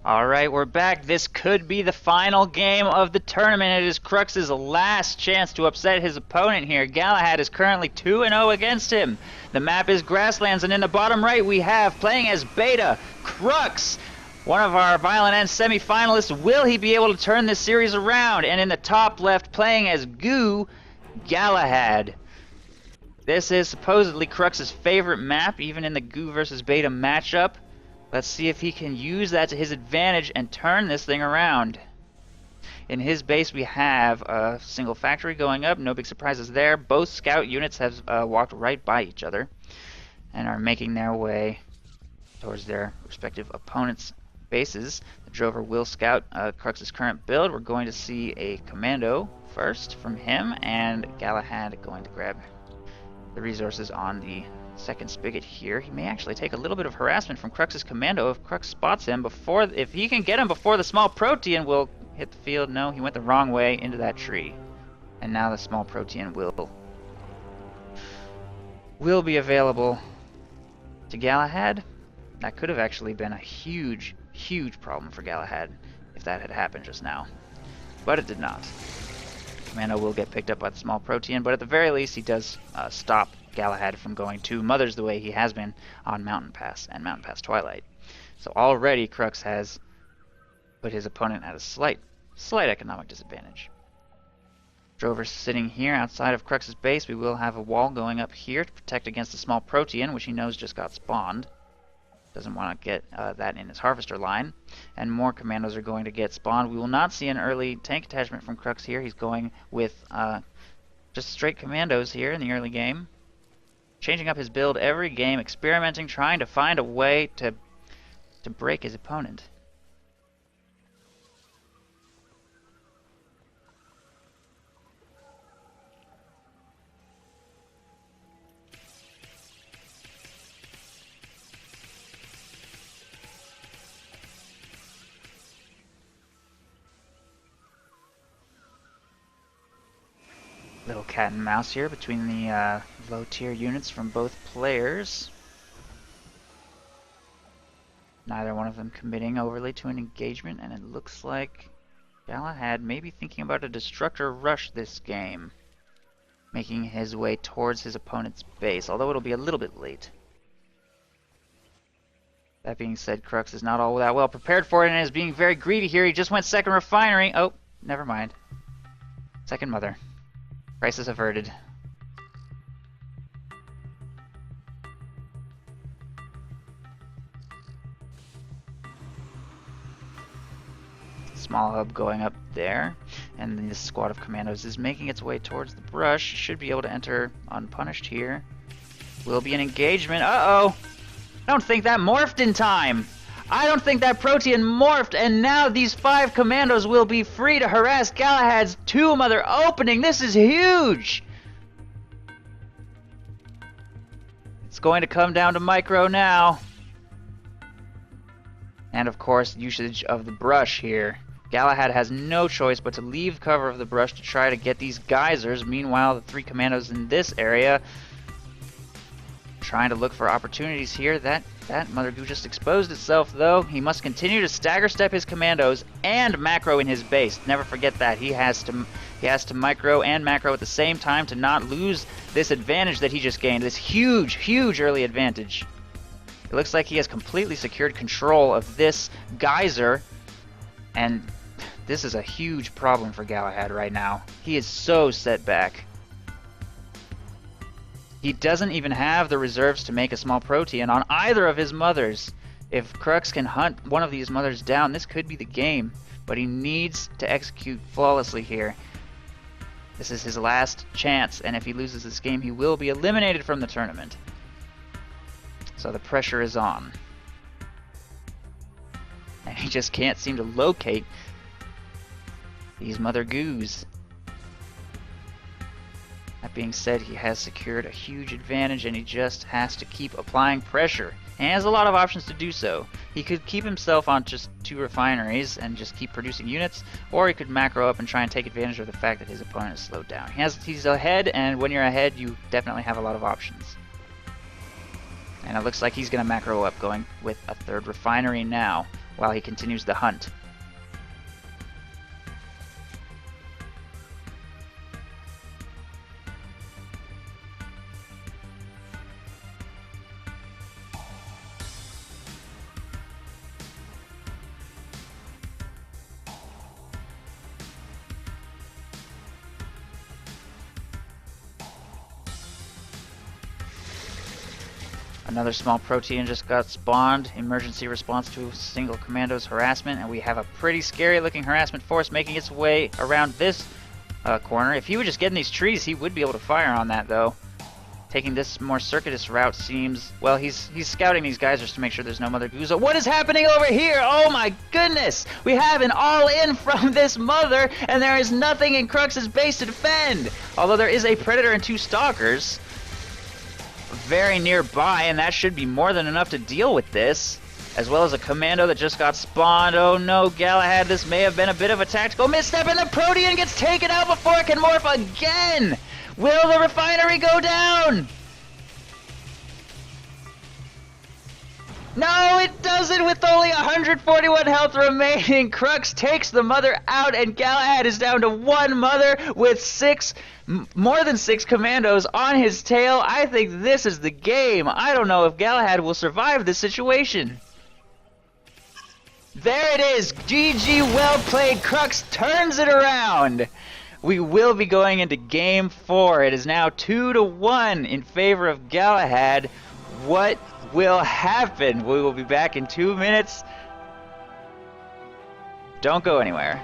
Alright, we're back. This could be the final game of the tournament. It is Crux's last chance to upset his opponent here. Galahad is currently 2-0 against him. The map is Grasslands, and in the bottom right we have, playing as Beta, Krux, one of our Violent End semi-finalists. Will he be able to turn this series around? And in the top left, playing as Goo, Galahad. This is supposedly Crux's favorite map, even in the Goo versus Beta matchup. Let's see if he can use that to his advantage and turn this thing around. In his base we have a single factory going up, no big surprises there. Both scout units have walked right by each other and are making their way towards their respective opponents' bases. The Drover will scout Crux's current build. We're going to see a commando first from him, and Galahad going to grab the resources on the second spigot here. He may actually take a little bit of harassment from Crux's commando if Krux spots him before. If he can get him before the small Protean will hit the field. No, he went the wrong way into that tree. And now the small Protean will be available to Galahad. That could have actually been a huge, huge problem for Galahad if that had happened just now. But it did not. Commando will get picked up by the small Protean, but at the very least he does stop Galahad from going 2 mothers the way he has been on Mountain Pass and Mountain Pass Twilight. So already Krux has put his opponent at a slight economic disadvantage. Drover's sitting here outside of Crux's base. We will have a wall going up here to protect against the small Protean, which he knows just got spawned. Doesn't want to get that in his harvester line. And more commandos are going to get spawned. We will not see an early tank attachment from Krux here. He's going with just straight commandos here in the early game. Changing up his build every game, experimenting, trying to find a way to break his opponent. Little cat and mouse here between the low tier units from both players. Neither one of them committing overly to an engagement, and it looks like Galahad may be thinking about a destructor rush this game, making his way towards his opponent's base, although it'll be a little bit late. That being said, Krux is not all that well prepared for it and is being very greedy here. He just went second refinery. Oh, never mind. Second mother. Crisis averted. Small hub going up there, and this squad of commandos is making its way towards the brush. Should be able to enter unpunished here. Will be an engagement. Uh-oh! I don't think that morphed in time! I don't think that Protean morphed, and now these 5 commandos will be free to harass Galahad's 2-mother opening. This is huge! It's going to come down to micro now. And of course, usage of the brush here. Galahad has no choice but to leave cover of the brush to try to get these geysers. Meanwhile, the 3 commandos in this area trying to look for opportunities here. That Mother Goo just exposed itself, though. He must continue to stagger step his commandos and macro in his base. Never forget that. He has to micro and macro at the same time to not lose this advantage that he just gained. This huge, huge early advantage. It looks like he has completely secured control of this geyser, and this is a huge problem for Galahad right now. He is so set back. He doesn't even have the reserves to make a small Protean on either of his mothers. If Krux can hunt one of these mothers down, this could be the game. But he needs to execute flawlessly here. This is his last chance, and if he loses this game, he will be eliminated from the tournament. So the pressure is on. And he just can't seem to locate these Mother Goos. That being said, he has secured a huge advantage, and he just has to keep applying pressure. And he has a lot of options to do so. He could keep himself on just 2 refineries and just keep producing units, or he could macro up and try and take advantage of the fact that his opponent is slowed down. He's ahead, and when you're ahead, you definitely have a lot of options. And it looks like he's going to macro up, going with a 3rd refinery now. while he continues the hunt. Another small protean just got spawned. Emergency response to single commando's harassment, and we have a pretty scary looking harassment force making its way around this corner. If he would just get in these trees, he would be able to fire on that though. Taking this more circuitous route seems, well, he's scouting these geysers to make sure there's no Mother Guza. What is happening over here? Oh my goodness! We have an all-in from this mother, and there is nothing in Crux's base to defend! Although there is a Predator and 2 Stalkers very nearby, and that should be more than enough to deal with this, as well as a commando that just got spawned. Oh no, Galahad, this may have been a bit of a tactical misstep, and the Protean gets taken out before it can morph again! Will the refinery go down? No, it doesn't, with only 141 health remaining. Krux takes the mother out, and Galahad is down to 1 mother with more than 6 commandos on his tail. I think this is the game. I don't know if Galahad will survive this situation. There it is. GG, well played. Krux turns it around. We will be going into game 4. It is now 2-1 in favor of Galahad. What will happen? We will be back in 2 minutes. Don't go anywhere.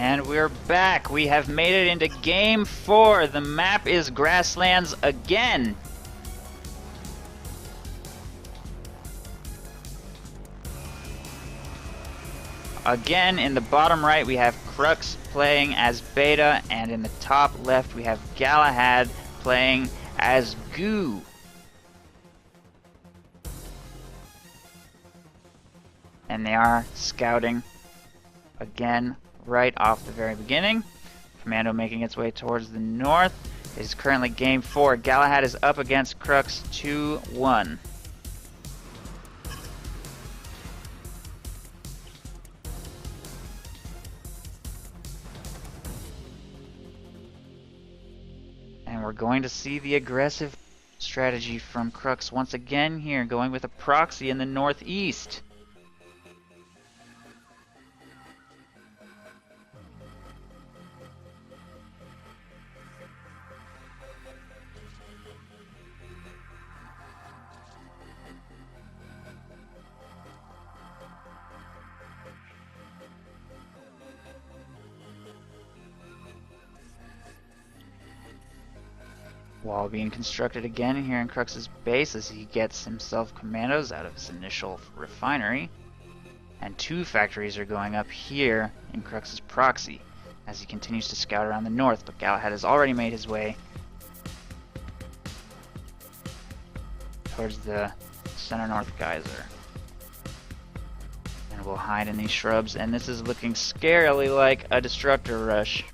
And we're back. We have made it into Game 4. The map is Grasslands again. Again, in the bottom right, we have Krux playing as Beta, and in the top left, we have Galahad playing as Goo. And they are scouting again right off the very beginning. Commando making its way towards the north. It is currently Game 4. Galahad is up against Krux 2-1. And we're going to see the aggressive strategy from Krux once again here, going with a proxy in the northeast. Wall being constructed again here in Crux's base as he gets himself commandos out of his initial refinery. And 2 factories are going up here in Crux's proxy as he continues to scout around the north, but Galahad has already made his way towards the center north geyser. And will hide in these shrubs, and this is looking scarily like a destructor rush.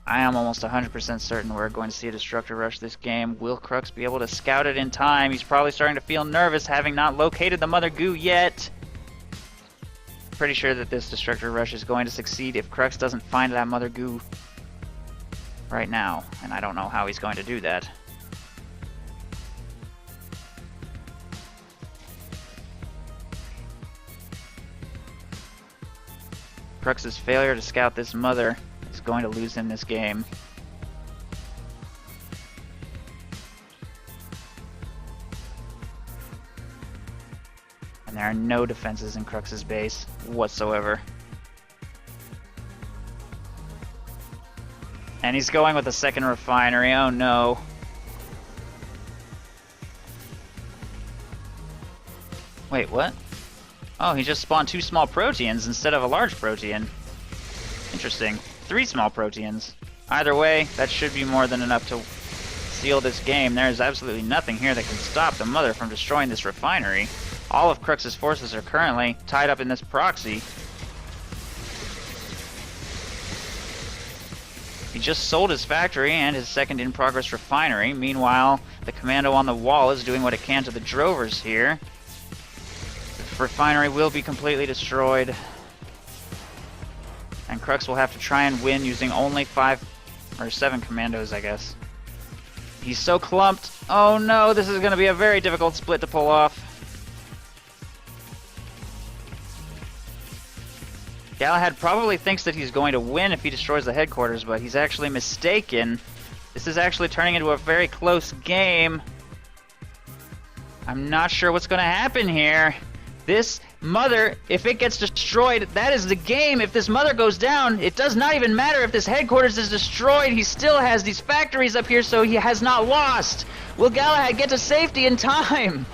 I am almost 100% certain we're going to see a destructor rush this game. Will Krux be able to scout it in time? He's probably starting to feel nervous, having not located the Mother Goo yet. Pretty sure that this destructor rush is going to succeed if Krux doesn't find that Mother Goo right now, and I don't know how he's going to do that. Crux's failure to scout this mother is going to lose him this game. And there are no defenses in Crux's base whatsoever. And he's going with a second refinery. Oh no. Wait, what? Oh, he just spawned 2 small proteans instead of a large protean. Interesting. 3 small proteans. Either way, that should be more than enough to seal this game. There is absolutely nothing here that can stop the mother from destroying this refinery. All of Crux's forces are currently tied up in this proxy. He just sold his factory and his second in-progress refinery. Meanwhile, the commando on the wall is doing what it can to the drovers here. The refinery will be completely destroyed. And Krux will have to try and win using only 5 or 7 commandos, I guess. He's so clumped. Oh no, this is going to be a very difficult split to pull off. Galahad probably thinks that he's going to win if he destroys the headquarters, but he's actually mistaken. This is actually turning into a very close game. I'm not sure what's going to happen here. This mother, if it gets destroyed, that is the game. If this mother goes down, it does not even matter if this headquarters is destroyed. He still has these factories up here, so he has not lost. Will Galahad get to safety in time?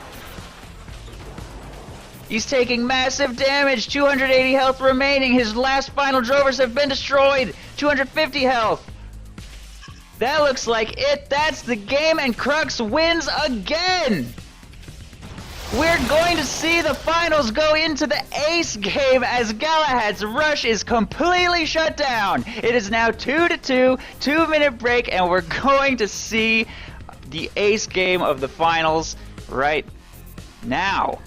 He's taking massive damage. 280 health remaining. His last final drovers have been destroyed. 250 health. That looks like it. That's the game, and Krux wins again. We're going to see the finals go into the ace game as Galahad's rush is completely shut down. It is now 2-2, 2-minute break, and we're going to see the ace game of the finals right now.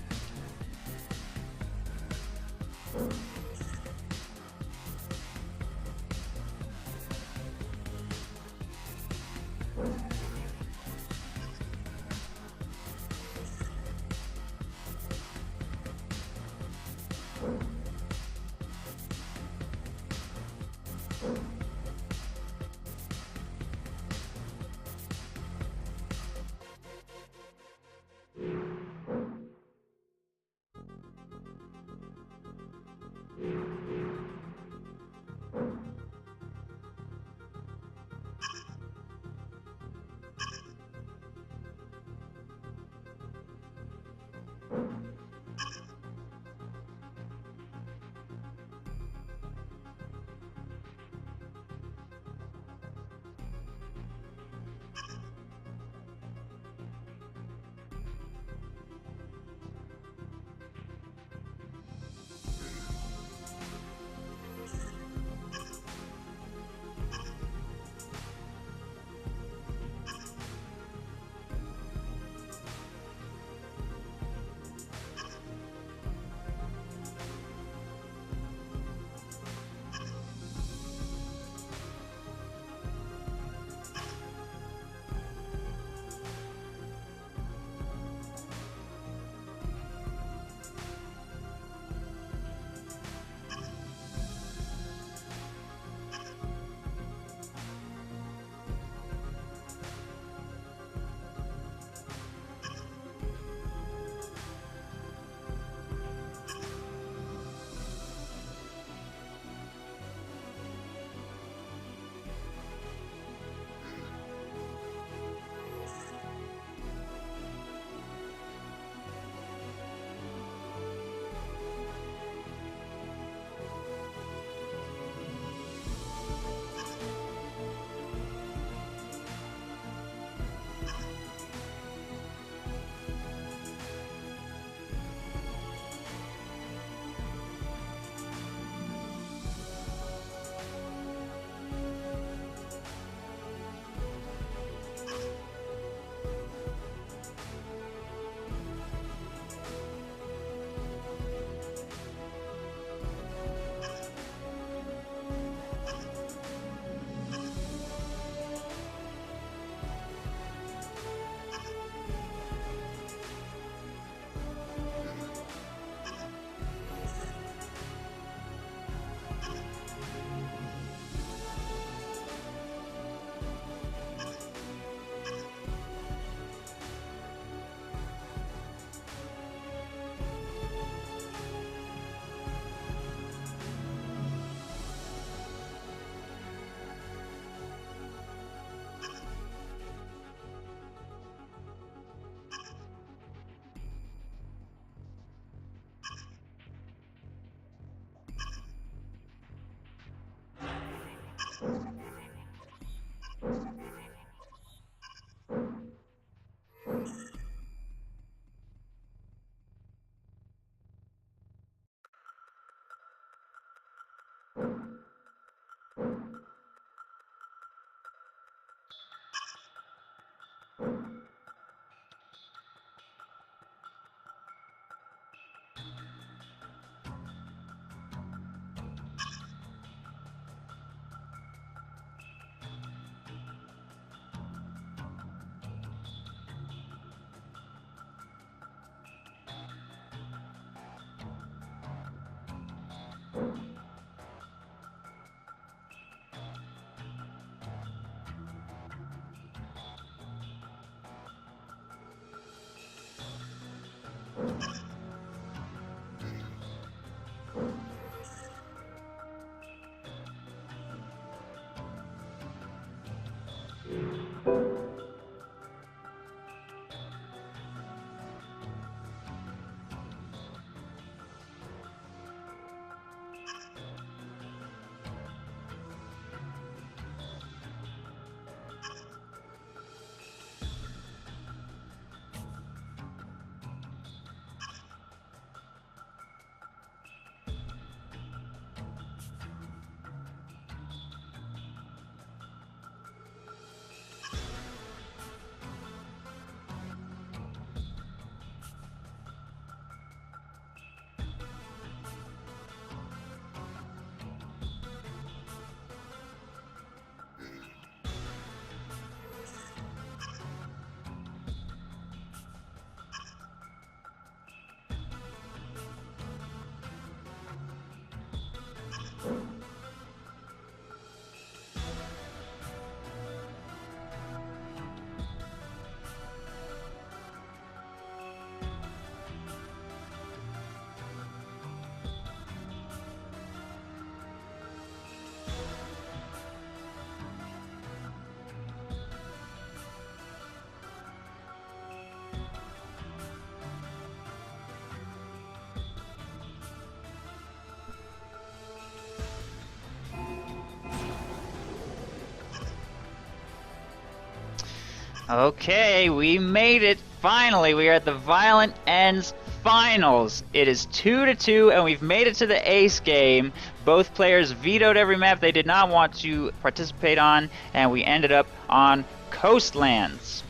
Okay, we made it. Finally, we are at the Violent Ends Finals. It is 2-2, and we've made it to the ace game. Both players vetoed every map they did not want to participate on, and we ended up on Coastlands.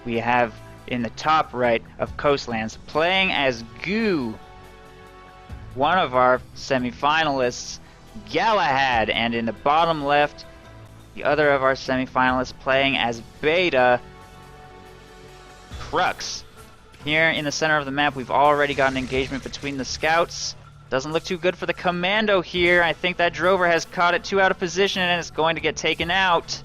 We have in the top right of Coastlands playing as Goo, one of our semi-finalists, Galahad, and in the bottom left, the other of our semi-finalists playing as Beta, Krux. Here in the center of the map, we've already got an engagement between the scouts. Doesn't look too good for the commando here. I think that drover has caught it too out of position and it's going to get taken out.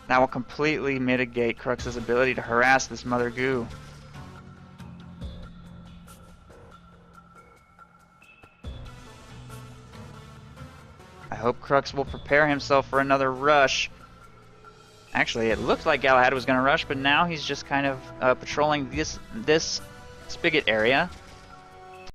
That will completely mitigate Crux's ability to harass this Mother Goo. I hope Krux will prepare himself for another rush. Actually, it looked like Galahad was going to rush, but now he's just kind of patrolling this spigot area.